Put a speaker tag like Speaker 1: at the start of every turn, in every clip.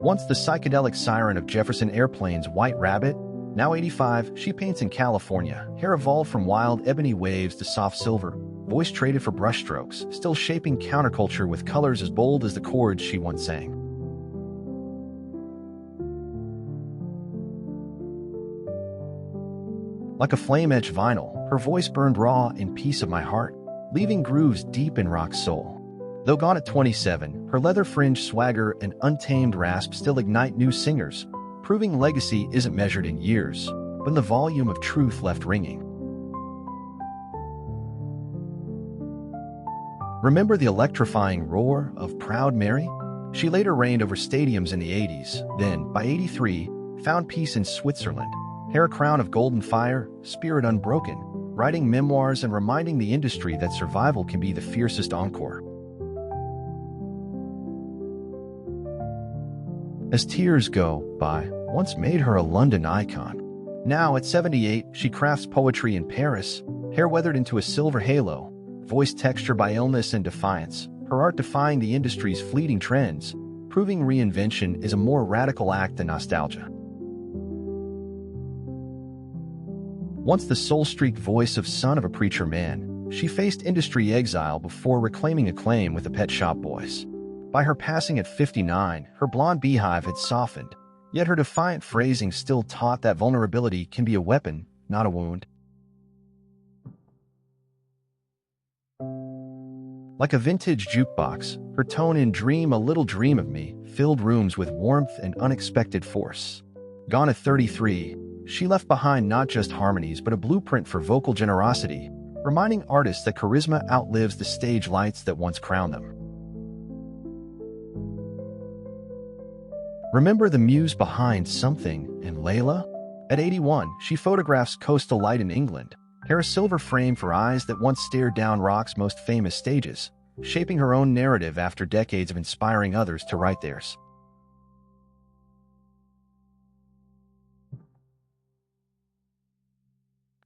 Speaker 1: Once the psychedelic siren of Jefferson Airplane's White Rabbit, now 85, she paints in California. Hair evolved from wild ebony waves to soft silver, voice traded for brushstrokes, still shaping counterculture with colors as bold as the chords she once sang. Like a flame-etched vinyl, her voice burned raw in Piece of My Heart, leaving grooves deep in rock soul. Though gone at 27, her leather-fringed swagger and untamed rasp still ignite new singers, proving legacy isn't measured in years, but in the volume of truth left ringing. Remember the electrifying roar of Proud Mary? She later reigned over stadiums in the 80s, then, by 83, found peace in Switzerland. Hair a crown of golden fire, spirit unbroken, writing memoirs and reminding the industry that survival can be the fiercest encore. As Tears Go By once made her a London icon. Now, at 78, she crafts poetry in Paris, hair weathered into a silver halo, voice texture by illness and defiance, her art defying the industry's fleeting trends, proving reinvention is a more radical act than nostalgia. Once the soul-streaked voice of Son of a Preacher Man, she faced industry exile before reclaiming acclaim with the Pet Shop Boys. By her passing at 59, her blonde beehive had softened, yet her defiant phrasing still taught that vulnerability can be a weapon, not a wound. Like a vintage jukebox, her tone in Dream a Little Dream of Me filled rooms with warmth and unexpected force. Gone at 33, she left behind not just harmonies but a blueprint for vocal generosity, reminding artists that charisma outlives the stage lights that once crowned them. Remember the muse behind Something and Layla? At 81, she photographs coastal light in England, hair a silver frame for eyes that once stared down rock's most famous stages, shaping her own narrative after decades of inspiring others to write theirs.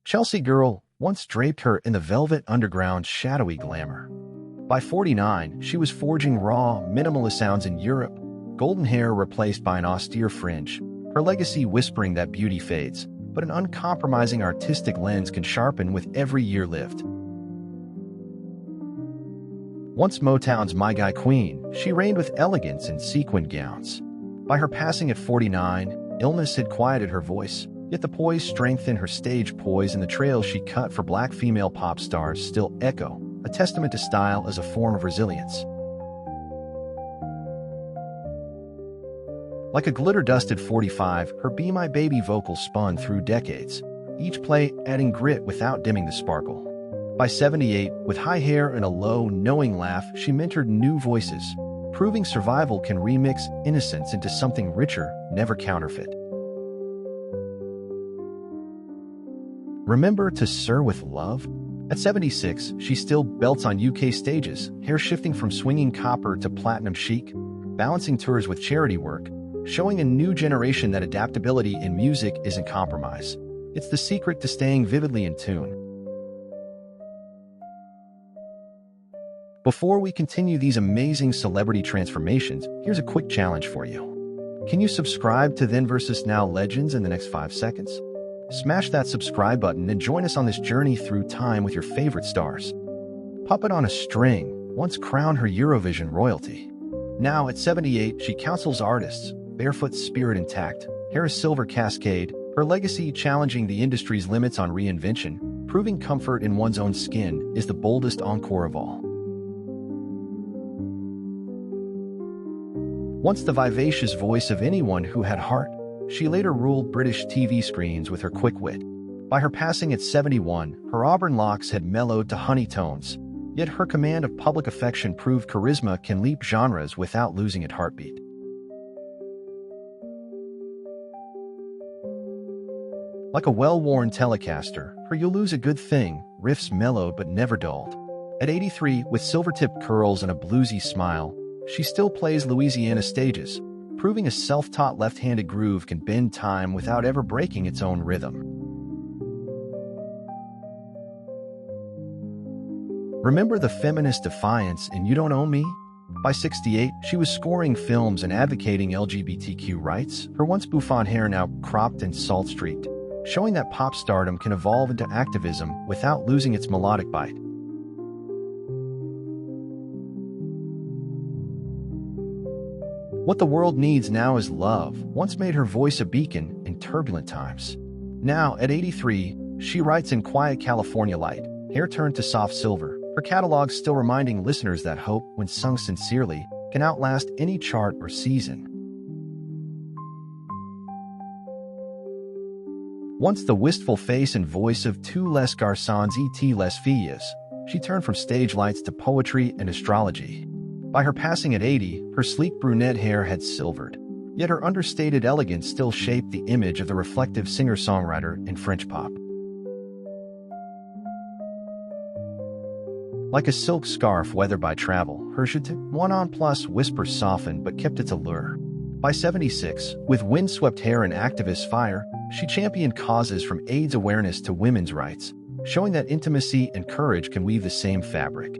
Speaker 1: Chelsea Girl once draped her in the Velvet Underground's shadowy glamour. By 49, she was forging raw, minimalist sounds in Europe, golden hair replaced by an austere fringe, her legacy whispering that beauty fades, but an uncompromising artistic lens can sharpen with every year lived. Once Motown's My Guy Queen, she reigned with elegance in sequined gowns. By her passing at 49, illness had quieted her voice, yet the poised strength in her stage poise and the trails she cut for black female pop stars still echo, a testament to style as a form of resilience. Like a glitter-dusted 45, her Be My Baby vocals spun through decades, each play adding grit without dimming the sparkle. By 78, with high hair and a low, knowing laugh, she mentored new voices, proving survival can remix innocence into something richer, never counterfeit. Remember To Sir With Love? At 76, she still belts on UK stages, hair shifting from swinging copper to platinum chic, balancing tours with charity work, showing a new generation that adaptability in music isn't compromise. It's the secret to staying vividly in tune. Before we continue these amazing celebrity transformations, here's a quick challenge for you. Can you subscribe to ThenVsNow Legends in the next 5 seconds? Smash that subscribe button and join us on this journey through time with your favorite stars. Puppet on a String once crowned her Eurovision royalty. Now, at 78, she counsels artists, barefoot spirit intact, hair a silver cascade, her legacy challenging the industry's limits on reinvention, proving comfort in one's own skin is the boldest encore of all. Once the vivacious voice of anyone who had heart, she later ruled British TV screens with her quick wit. By her passing at 71, her auburn locks had mellowed to honey tones, yet her command of public affection proved charisma can leap genres without losing its heartbeat. Like a well-worn Telecaster, her You'll Lose a Good Thing riffs mellowed but never dulled. At 83, with silver-tipped curls and a bluesy smile, she still plays Louisiana stages, proving a self-taught left-handed groove can bend time without ever breaking its own rhythm. Remember the feminist defiance in You Don't Own Me? By 68, she was scoring films and advocating LGBTQ rights, her once bouffant hair now cropped and salt-streaked, showing that pop stardom can evolve into activism without losing its melodic bite. What the world needs now is love once made her voice a beacon in turbulent times. Now, at 83, she writes in Quiet California Light, hair turned to soft silver, her catalog still reminding listeners that hope, when sung sincerely, can outlast any chart or season. Once the wistful face and voice of two Les Garçons et les Filles, she turned from stage lights to poetry and astrology. By her passing at 80, her sleek brunette hair had silvered, yet her understated elegance still shaped the image of the reflective singer-songwriter in French pop. Like a silk scarf weathered by travel, her je moi non plus whisper softened but kept its allure. By 76, with windswept hair and activist fire, she championed causes from AIDS awareness to women's rights, showing that intimacy and courage can weave the same fabric.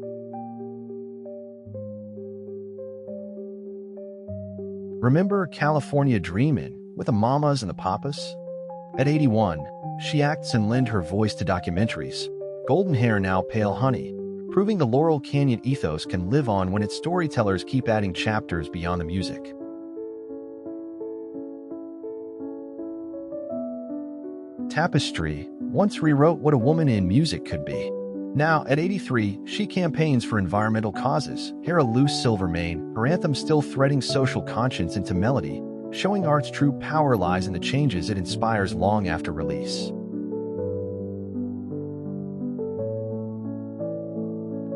Speaker 1: Remember California Dreamin' with the Mamas and the Papas? At 81, she acts and lends her voice to documentaries, golden hair now pale honey, proving the Laurel Canyon ethos can live on when its storytellers keep adding chapters beyond the music. Tapestry once rewrote what a woman in music could be. Now, at 83, she campaigns for environmental causes, hair a loose silver mane, her anthem still threading social conscience into melody, showing art's true power lies in the changes it inspires long after release.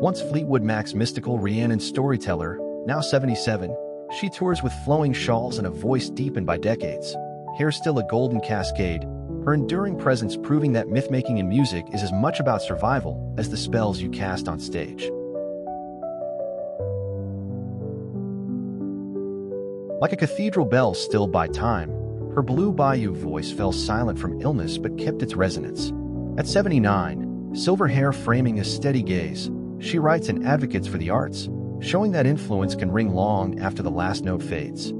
Speaker 1: Once Fleetwood Mac's mystical Rhiannon storyteller, now 77, she tours with flowing shawls and a voice deepened by decades, hair still a golden cascade, her enduring presence proving that myth-making in music is as much about survival as the spells you cast on stage. Like a cathedral bell stilled by time, her Blue Bayou voice fell silent from illness but kept its resonance. At 79, silver hair framing a steady gaze, she writes and advocates for the arts, showing that influence can ring long after the last note fades.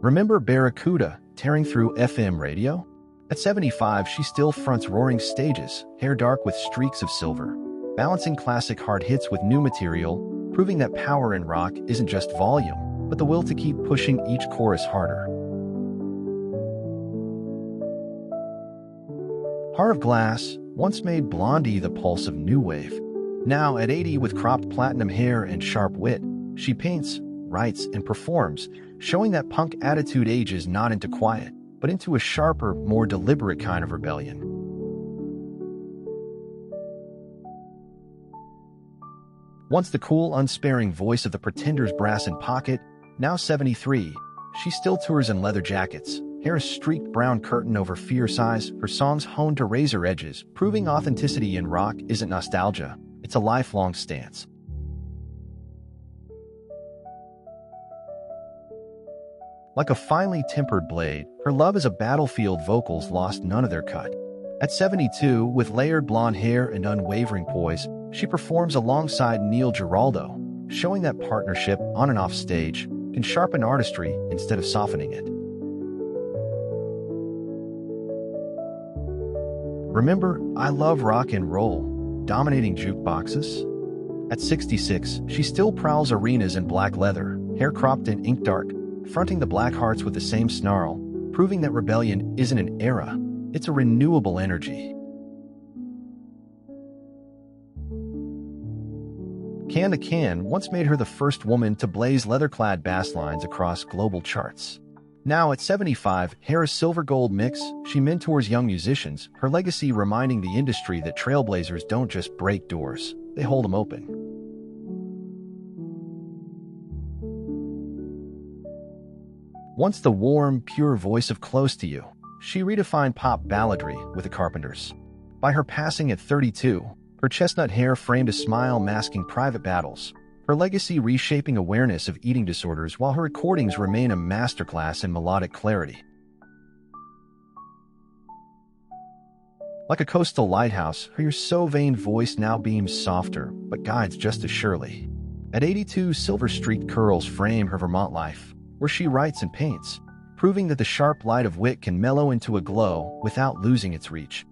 Speaker 1: Remember Barracuda tearing through FM radio? At 75, she still fronts roaring stages, hair dark with streaks of silver, balancing classic hard hits with new material, proving that power in rock isn't just volume, but the will to keep pushing each chorus harder. Heart of Glass once made Blondie the pulse of new wave. Now, at 80, with cropped platinum hair and sharp wit, she paints, writes, and performs, showing that punk attitude ages not into quiet, but into a sharper, more deliberate kind of rebellion. Once the cool, unsparing voice of the Pretenders' brass in pocket, now 73, she still tours in leather jackets, hair a streaked brown curtain over fierce eyes, her songs honed to razor edges, proving authenticity in rock isn't nostalgia, it's a lifelong stance. Like a finely tempered blade, her love as a battlefield vocals lost none of their cut. At 72, with layered blonde hair and unwavering poise, she performs alongside Neil Giraldo, showing that partnership on and off stage can sharpen artistry instead of softening it. Remember, I Love Rock and Roll, dominating jukeboxes? At 66, she still prowls arenas in black leather, hair cropped in ink dark, fronting the Blackhearts with the same snarl, proving that rebellion isn't an era, it's a renewable energy. Can to Can once made her the first woman to blaze leather-clad bass lines across global charts. Now at 75, hair a silver-gold mix, she mentors young musicians, her legacy reminding the industry that trailblazers don't just break doors, they hold them open. Once the warm, pure voice of Close to You, she redefined pop balladry with the Carpenters. By her passing at 32, her chestnut hair framed a smile masking private battles, her legacy reshaping awareness of eating disorders while her recordings remain a masterclass in melodic clarity. Like a coastal lighthouse, her so vain voice now beams softer, but guides just as surely. At 82, silver-streaked curls frame her Vermont life, where she writes and paints, proving that the sharp light of wit can mellow into a glow without losing its reach.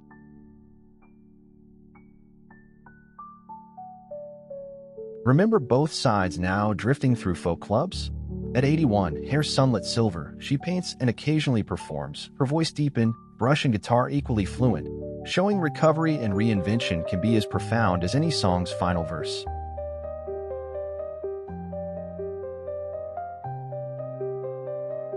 Speaker 1: Remember Both Sides Now drifting through folk clubs? At 81, hair sunlit silver, she paints and occasionally performs, her voice deepened, brush and guitar equally fluent, showing recovery and reinvention can be as profound as any song's final verse.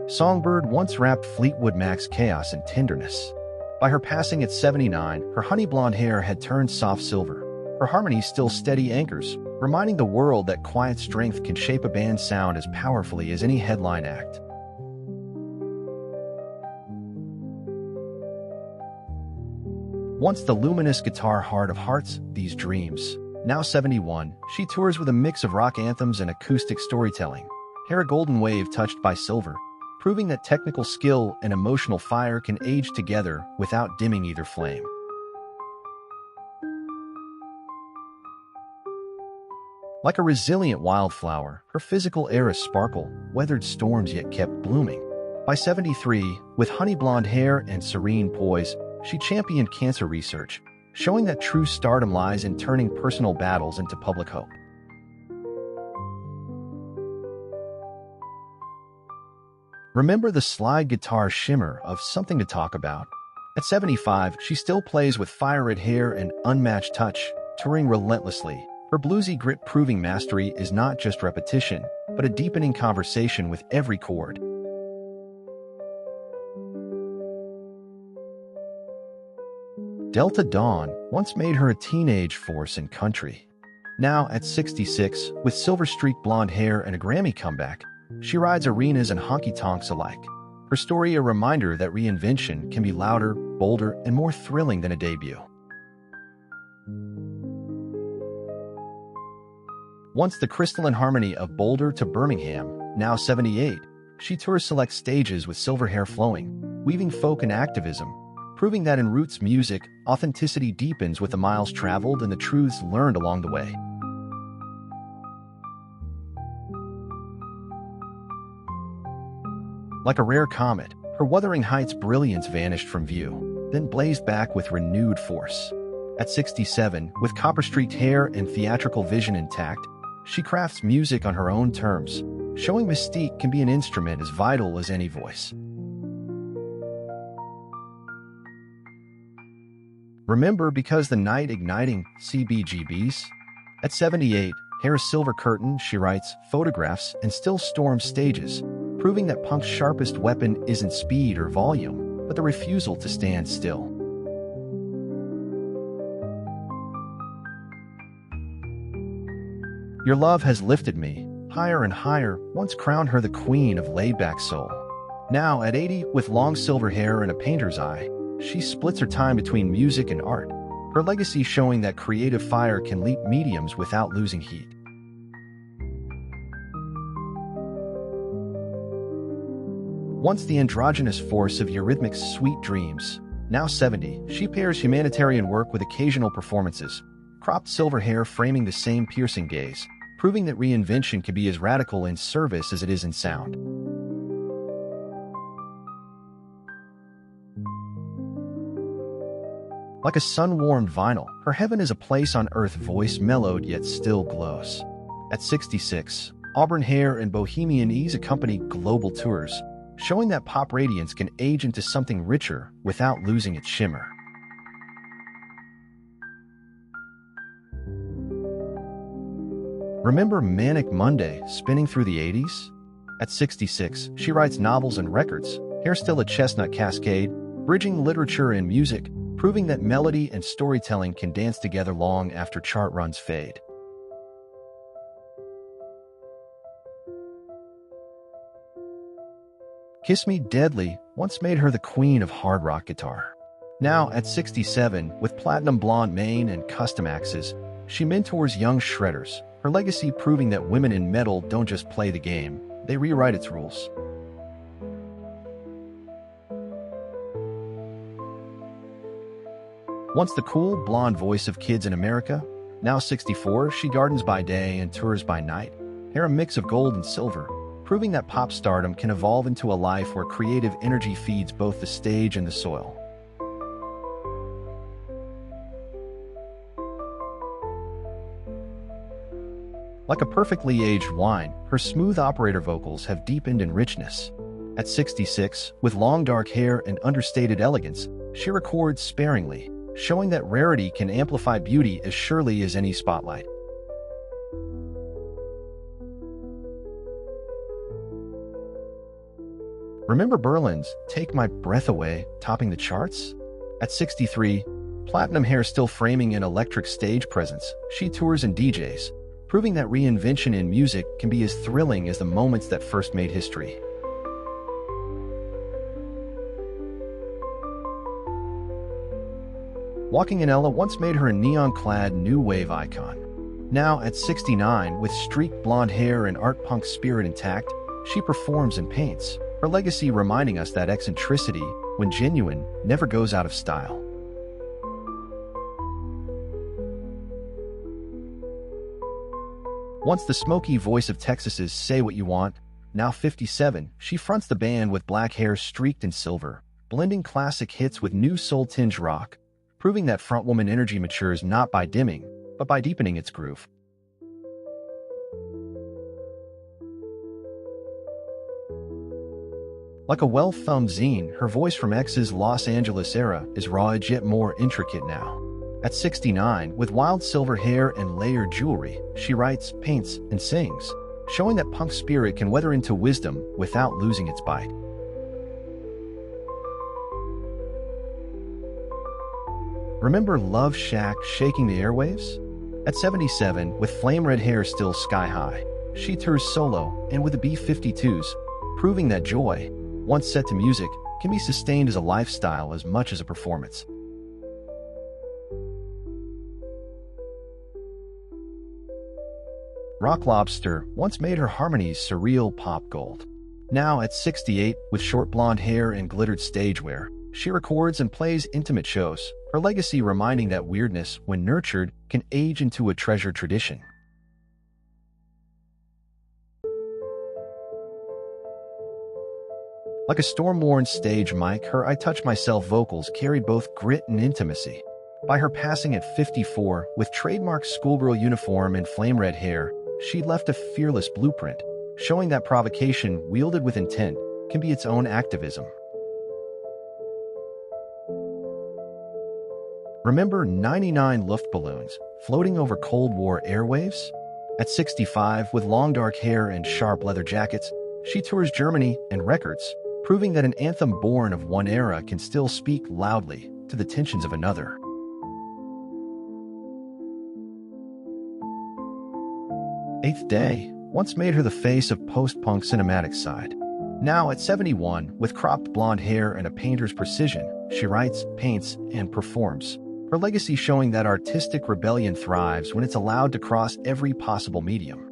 Speaker 1: Songbird once rapped Fleetwood Mac's chaos and tenderness. By her passing at 79, her honey blonde hair had turned soft silver. Her harmonies still steady anchors, reminding the world that quiet strength can shape a band's sound as powerfully as any headline act. Once the luminous guitar heart of hearts, These Dreams. Now 71, she tours with a mix of rock anthems and acoustic storytelling. Hair a golden wave touched by silver, proving that technical skill and emotional fire can age together without dimming either flame. Like a resilient wildflower, her physical eras sparkle, weathered storms yet kept blooming. By 73, with honey blonde hair and serene poise, she championed cancer research, showing that true stardom lies in turning personal battles into public hope. Remember the slide guitar shimmer of Something to Talk About? At 75, she still plays with fire-red hair and unmatched touch, touring relentlessly. Her bluesy grit proving mastery is not just repetition, but a deepening conversation with every chord. Delta Dawn once made her a teenage force in country. Now, at 66, with silver-streaked blonde hair and a Grammy comeback, she rides arenas and honky-tonks alike. Her story a reminder that reinvention can be louder, bolder, and more thrilling than a debut. Once the crystalline harmony of Boulder to Birmingham, now 78, she tours select stages with silver hair flowing, weaving folk and activism, proving that in roots music, authenticity deepens with the miles traveled and the truths learned along the way. Like a rare comet, her Wuthering Heights brilliance vanished from view, then blazed back with renewed force. At 67, with copper-streaked hair and theatrical vision intact, she crafts music on her own terms, showing mystique can be an instrument as vital as any voice. Remember Because the Night Igniting CBGBs? At 78, hair silver curtain, she writes, photographs, and still storms stages, proving that punk's sharpest weapon isn't speed or volume, but the refusal to stand still. Your Love Has Lifted Me, higher and higher, once crowned her the queen of laid-back soul. Now, at 80, with long silver hair and a painter's eye, she splits her time between music and art, her legacy showing that creative fire can leap mediums without losing heat. Once the androgynous force of Eurythmics' Sweet Dreams, now 70, she pairs humanitarian work with occasional performances, cropped silver hair framing the same piercing gaze, proving that reinvention can be as radical in service as it is in sound. Like a sun-warmed vinyl, her heaven is a place on earth voice mellowed yet still glows. At 66, auburn hair and bohemian ease accompany global tours, showing that pop radiance can age into something richer without losing its shimmer. Remember Manic Monday spinning through the 80s? At 66, she writes novels and records, hair still a chestnut cascade, bridging literature and music, proving that melody and storytelling can dance together long after chart runs fade. Kiss Me Deadly once made her the queen of hard rock guitar. Now, at 67, with platinum blonde mane and custom axes, she mentors young shredders, her legacy proving that women in metal don't just play the game, they rewrite its rules. Once the cool, blonde voice of kids in America, now 64, she gardens by day and tours by night, hair a mix of gold and silver, proving that pop stardom can evolve into a life where creative energy feeds both the stage and the soil. Like a perfectly aged wine, her smooth operator vocals have deepened in richness. At 66, with long dark hair and understated elegance, she records sparingly, showing that rarity can amplify beauty as surely as any spotlight. Remember Berlin's "Take My Breath Away" topping the charts? At 63, platinum hair still framing an electric stage presence, she tours and DJs, proving that reinvention in music can be as thrilling as the moments that first made history. Walking in Ella once made her a neon-clad new wave icon. Now, at 69, with streaked blonde hair and art punk spirit intact, she performs and paints, her legacy reminding us that eccentricity, when genuine, never goes out of style. Once the smoky voice of Texas's "Say What You Want," now 57, she fronts the band with black hair streaked in silver, blending classic hits with new soul-tinged rock, proving that frontwoman energy matures not by dimming, but by deepening its groove. Like a well-thumbed zine, her voice from X's Los Angeles era is raw yet more intricate now. At 69, with wild silver hair and layered jewelry, she writes, paints, and sings, showing that punk spirit can weather into wisdom without losing its bite. Remember Love Shack shaking the airwaves? At 77, with flame red hair still sky high, she tours solo and with the B-52s, proving that joy, once set to music, can be sustained as a lifestyle as much as a performance. Rock Lobster once made her harmonies surreal pop gold. Now at 68, with short blonde hair and glittered stage wear, she records and plays intimate shows, her legacy reminding that weirdness, when nurtured, can age into a treasured tradition. Like a storm-worn stage mic, her "I Touch Myself" vocals carried both grit and intimacy. By her passing at 54, with trademark schoolgirl uniform and flame red hair, she left a fearless blueprint, showing that provocation wielded with intent can be its own activism. Remember 99 Luftballons floating over Cold War airwaves? At 65, with long dark hair and sharp leather jackets, she tours Germany and records, proving that an anthem born of one era can still speak loudly to the tensions of another. Eighth Day once made her the face of post-punk cinematic side. Now at 71, with cropped blonde hair and a painter's precision, she writes, paints, and performs, her legacy showing that artistic rebellion thrives when it's allowed to cross every possible medium.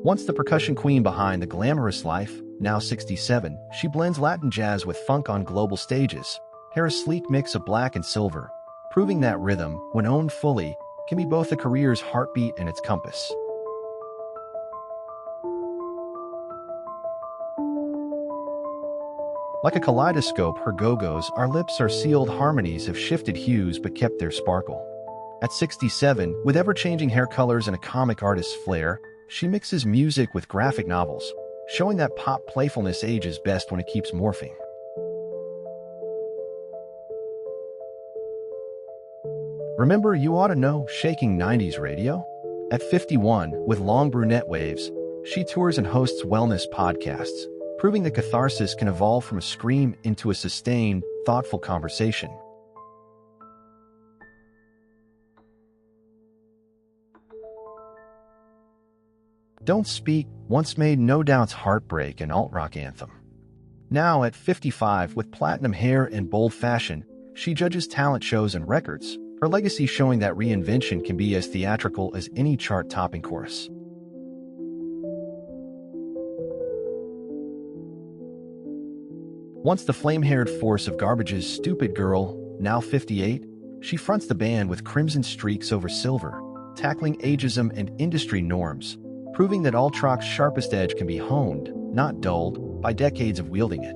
Speaker 1: Once the percussion queen behind the glamorous life, now 67, she blends Latin jazz with funk on global stages, hair a sleek mix of black and silver, proving that rhythm, when owned fully, can be both a career's heartbeat and its compass. Like a kaleidoscope, her go-go's "Our Lips Are Sealed" harmonies have shifted hues but kept their sparkle. At 67, with ever-changing hair colors and a comic artist's flair, she mixes music with graphic novels, showing that pop playfulness ages best when it keeps morphing. Remember You Ought to Know shaking 90s radio? At 51, with long brunette waves, she tours and hosts wellness podcasts, proving that catharsis can evolve from a scream into a sustained, thoughtful conversation. Don't Speak once made No Doubt's Heartbreak an alt-rock anthem. Now at 55, with platinum hair and bold fashion, she judges talent shows and records, her legacy showing that reinvention can be as theatrical as any chart-topping chorus. Once the flame-haired force of Garbage's Stupid Girl, now 58, she fronts the band with crimson streaks over silver, tackling ageism and industry norms, proving that alt-rock's sharpest edge can be honed, not dulled, by decades of wielding it.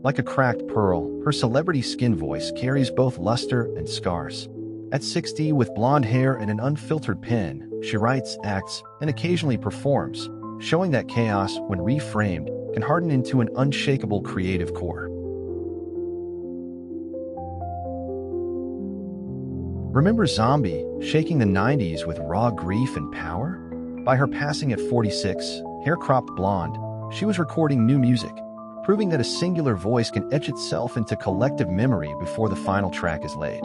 Speaker 1: Like a cracked pearl, her celebrity skin voice carries both luster and scars. At 60, with blonde hair and an unfiltered pen, she writes, acts, and occasionally performs, showing that chaos, when reframed, can harden into an unshakable creative core. Remember Zombie, shaking the 90s with raw grief and power? By her passing at 46, hair-cropped blonde, she was recording new music, proving that a singular voice can etch itself into collective memory before the final track is laid.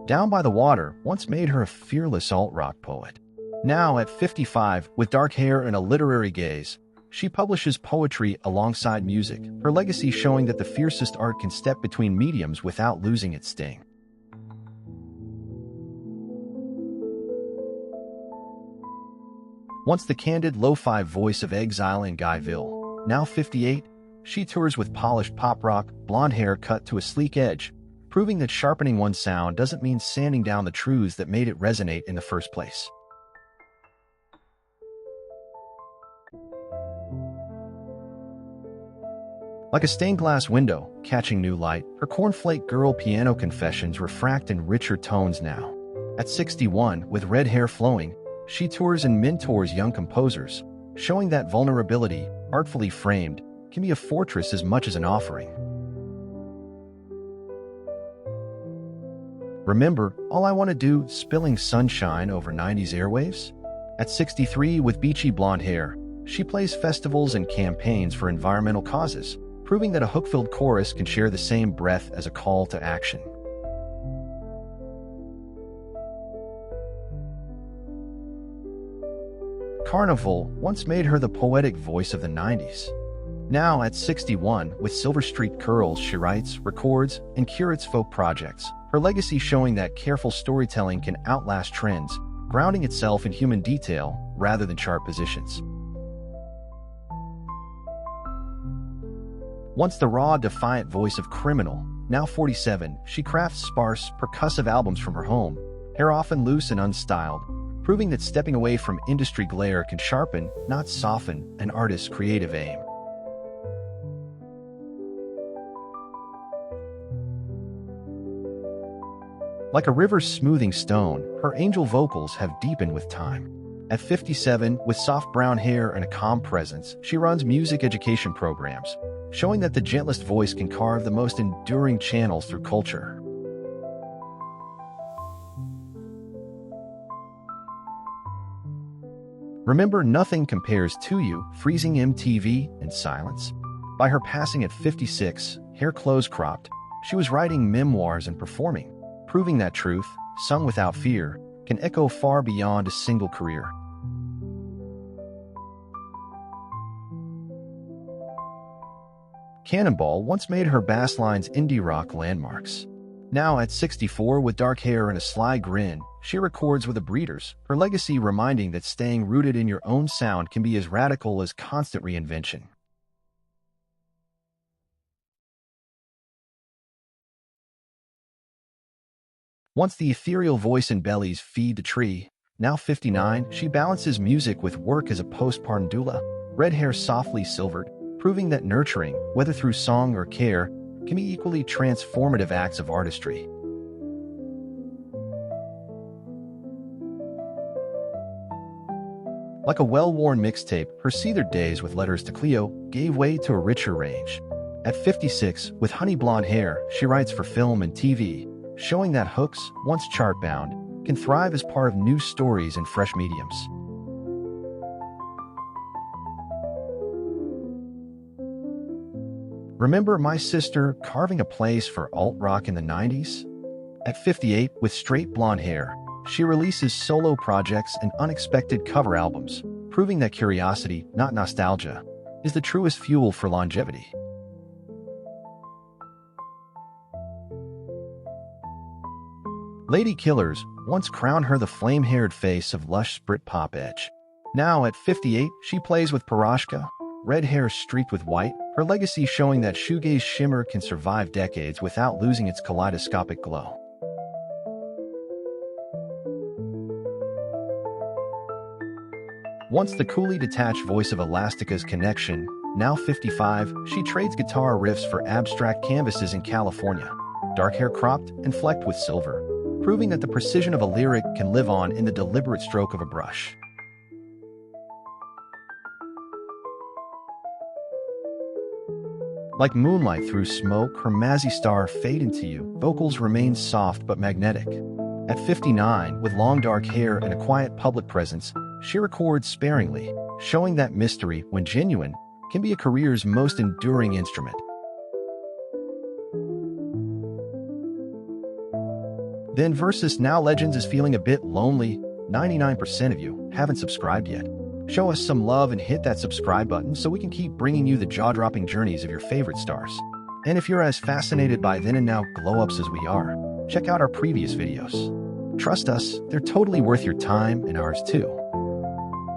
Speaker 1: Down by the Water once made her a fearless alt-rock poet. Now, at 55, with dark hair and a literary gaze, she publishes poetry alongside music, her legacy showing that the fiercest art can step between mediums without losing its sting. Once the candid lo-fi voice of Exile in Guyville, now 58, she tours with polished pop rock, blonde hair cut to a sleek edge, proving that sharpening one's sound doesn't mean sanding down the truths that made it resonate in the first place. Like a stained glass window, catching new light, her cornflake girl piano confessions refract in richer tones now. At 61, with red hair flowing, she tours and mentors young composers, showing that vulnerability, artfully framed, can be a fortress as much as an offering. Remember All I Want to Do, spilling sunshine over 90s airwaves? At 63, with beachy blonde hair, she plays festivals and campaigns for environmental causes, proving that a hook-filled chorus can share the same breath as a call to action. Carnival once made her the poetic voice of the 90s. Now, at 61, with silver-streaked curls, she writes, records, and curates folk projects, her legacy showing that careful storytelling can outlast trends, grounding itself in human detail rather than chart positions. Once the raw, defiant voice of Criminal, now 47, she crafts sparse, percussive albums from her home, hair often loose and unstyled, proving that stepping away from industry glare can sharpen, not soften, an artist's creative aim. Like a river's smoothing stone, her angel vocals have deepened with time. At 57, with soft brown hair and a calm presence, she runs music education programs, showing that the gentlest voice can carve the most enduring channels through culture. Remember Nothing Compares to You, freezing MTV in silence? By her passing at 56, hair close cropped, she was writing memoirs and performing, proving that truth, sung without fear, can echo far beyond a single career. Cannonball once made her bass lines indie rock landmarks. Now at 64, with dark hair and a sly grin, she records with the Breeders, her legacy reminding that staying rooted in your own sound can be as radical as constant reinvention. Once the ethereal voice in Belly's Feed the Tree, now 59, she balances music with work as a postpartum doula, red hair softly silvered, proving that nurturing, whether through song or care, can be equally transformative acts of artistry. Like a well-worn mixtape, her seathered days with Letters to Cleo gave way to a richer range. At 56, with honey blonde hair, she writes for film and TV, showing that hooks, once chart-bound, can thrive as part of new stories and fresh mediums. Remember My Sister carving a place for alt-rock in the 90s? At 58, with straight blonde hair, she releases solo projects and unexpected cover albums, proving that curiosity, not nostalgia, is the truest fuel for longevity. Lady Killers once crowned her the flame-haired face of lush Britpop edge. Now, at 58, she plays with Parashka, red hair streaked with white, her legacy showing that shoegaze shimmer can survive decades without losing its kaleidoscopic glow. Once the coolly detached voice of Elastica's Connection, now 55, she trades guitar riffs for abstract canvases in California, dark hair cropped and flecked with silver, proving that the precision of a lyric can live on in the deliberate stroke of a brush. Like moonlight through smoke, her Mazzy Star Fade Into You vocals remain soft but magnetic. At 59, with long dark hair and a quiet public presence, she records sparingly, showing that mystery, when genuine, can be a career's most enduring instrument. ThenVsNow Legends is feeling a bit lonely. 99% of you haven't subscribed yet. Show us some love and hit that subscribe button so we can keep bringing you the jaw-dropping journeys of your favorite stars. And if you're as fascinated by then and now glow-ups as we are, check out our previous videos. Trust us, they're totally worth your time and ours too.